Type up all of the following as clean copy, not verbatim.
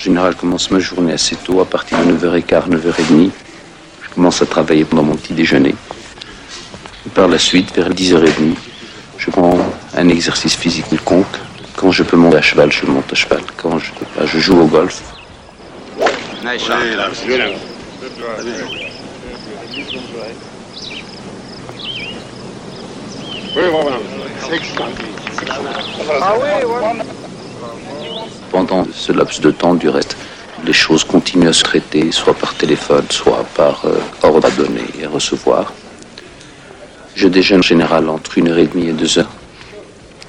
général, commence ma journée assez tôt, à partir de 9h15, 9h30. Je commence à travailler pendant mon petit déjeuner. Et par la suite, vers 10h30, je prends un exercice physique quelconque. Quand je peux monter à cheval, je monte à cheval. Quand je peux pas, je joue au golf. Nice shot. Pendant ce laps de temps, du reste, les choses continuent à se traiter, soit par téléphone, soit par ordre à donner et à recevoir. Je déjeune en général entre 1h30 et 2h.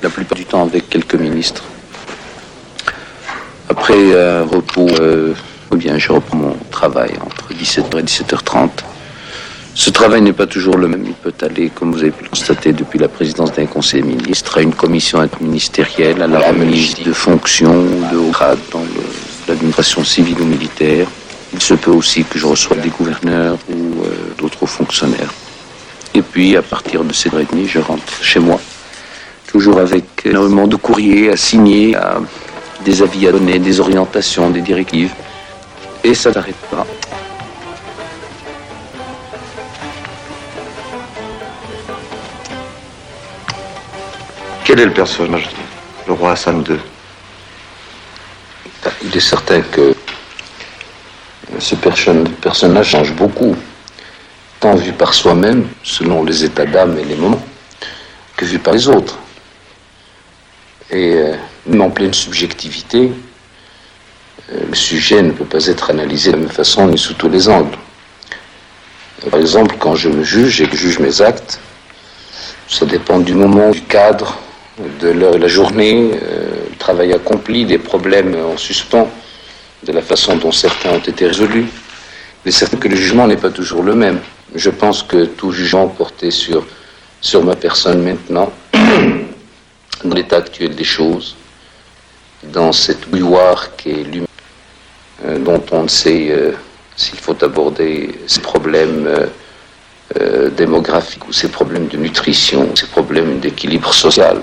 La plupart du temps avec quelques ministres. Après un repos, bien je reprends mon travail entre 17h et 17h30. Ce travail n'est pas toujours le même. Il peut aller, comme vous avez pu le constater depuis la présidence d'un conseil des ministres, à une commission interministérielle, à la remise de fonctions de haut grade dans l'administration civile ou militaire. Il se peut aussi que je reçoive des gouverneurs ou d'autres fonctionnaires. Et puis, à partir de 7h30, je rentre chez moi. Toujours avec énormément de courriers à signer, des avis à donner, des orientations, des directives. Et ça n'arrête pas. Quel est le personnage, le roi Hassan II? Il est certain que ce personnage change beaucoup, tant vu par soi-même, selon les états d'âme et les moments, que vu par les autres. Et même en pleine subjectivité, le sujet ne peut pas être analysé de la même façon ni sous tous les angles. Par exemple, quand je me juge et que je juge mes actes, ça dépend du moment, du cadre, de la journée, le travail accompli, des problèmes en suspens, de la façon dont certains ont été résolus. Il est certain que le jugement n'est pas toujours le même. Je pense que tout jugement porté sur ma personne maintenant, dans l'état actuel des choses, dans cette bouilloire qui est l'humain, dont on ne sait s'il faut aborder ces problèmes démographiques ou ces problèmes de nutrition, ces problèmes d'équilibre social,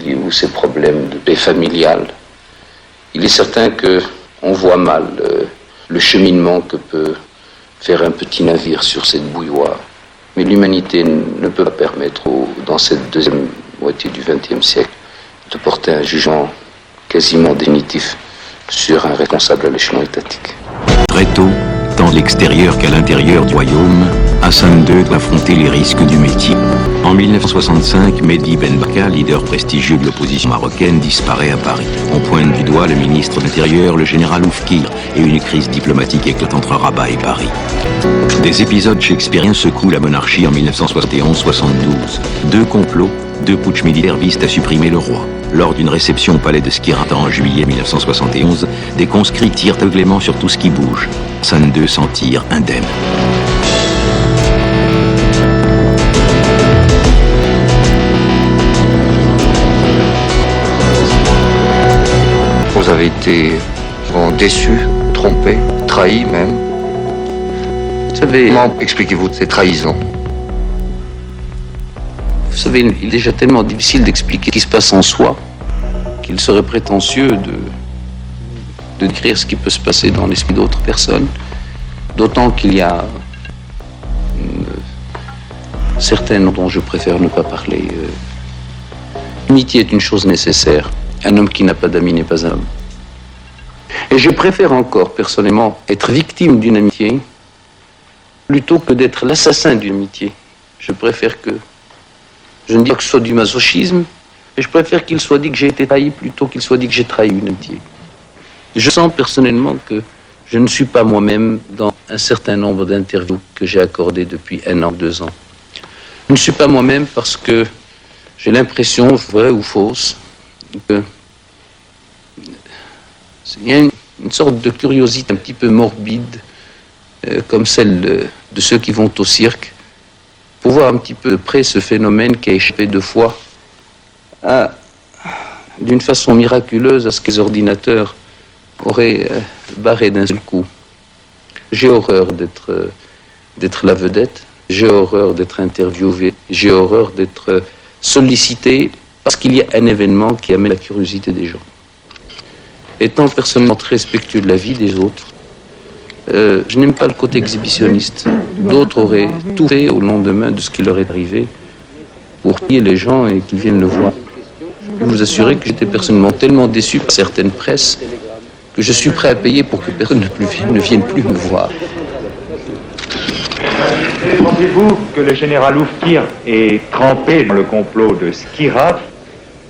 ou ces problèmes de paix familiale. Il est certain qu'on voit mal le cheminement que peut faire un petit navire sur cette bouilloire. Mais l'humanité ne peut pas permettre, dans cette deuxième moitié du XXe siècle, de porter un jugement quasiment définitif sur un responsable à l'échelon étatique. Très tôt, tant de l'extérieur qu'à l'intérieur du royaume, Hassan II doit affronter les risques du métier. En 1965, Mehdi Ben Barka, leader prestigieux de l'opposition marocaine, disparaît à Paris. On pointe du doigt le ministre de l'Intérieur, le général Oufkir, et une crise diplomatique éclate entre Rabat et Paris. Des épisodes shakespeariens secouent la monarchie en 1971-72. 2 complots, 2 putschs militaires visent à supprimer le roi. Lors d'une réception au palais de Skirata en juillet 1971, des conscrits tirent aveuglément sur tout ce qui bouge. Hassan II s'en tire indemne. Vous avez été souvent déçu, trompé, trahi même. Vous savez, Comment expliquez-vous ces trahisons? Vous savez, il est déjà tellement difficile d'expliquer ce qui se passe en soi qu'il serait prétentieux de décrire ce qui peut se passer dans l'esprit d'autres personnes, d'autant qu'il y a certaines dont je préfère ne pas parler. L'amitié est une chose nécessaire. Un homme qui n'a pas d'amis n'est pas un homme. Et je préfère encore, personnellement, être victime d'une amitié plutôt que d'être l'assassin d'une amitié. Je préfère que... Je ne dis pas que ce soit du masochisme, mais je préfère qu'il soit dit que j'ai été trahi plutôt qu'il soit dit que j'ai trahi une amitié. Je sens personnellement que je ne suis pas moi-même dans un certain nombre d'interviews que j'ai accordées depuis 1 an, 2 ans. Je ne suis pas moi-même parce que j'ai l'impression, vraie ou fausse, qu'il y a une sorte de curiosité un petit peu morbide, comme celle de ceux qui vont au cirque, pour voir un petit peu de près ce phénomène qui a échappé 2 fois d'une façon miraculeuse à ce que les ordinateurs auraient barré d'un seul coup. J'ai horreur d'être la vedette, j'ai horreur d'être interviewé, j'ai horreur d'être sollicité parce qu'il y a un événement qui amène la curiosité des gens. étant personnellement très respectueux de la vie des autres, je n'aime pas le côté exhibitionniste. D'autres auraient tout fait au lendemain de ce qui leur est arrivé pour payer les gens et qu'ils viennent le voir. Je peux vous assurer que j'étais personnellement tellement déçu par certaines presses que je suis prêt à payer pour que personne ne vienne plus me voir. Pensez-vous que le général Oufkir est trempé dans le complot de Skiraf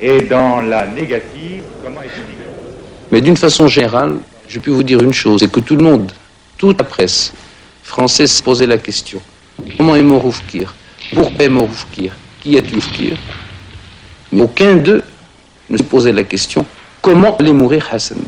et dans la négative, comment expliquer? Mais d'une façon générale, je peux vous dire une chose, c'est que tout le monde, toute la presse française se posait la question. Comment est mort Oufkir? Pourquoi est mort Oufkir? Qui est Oufkir? Mais aucun d'eux ne se posait la question, comment allait mourir Hassan II?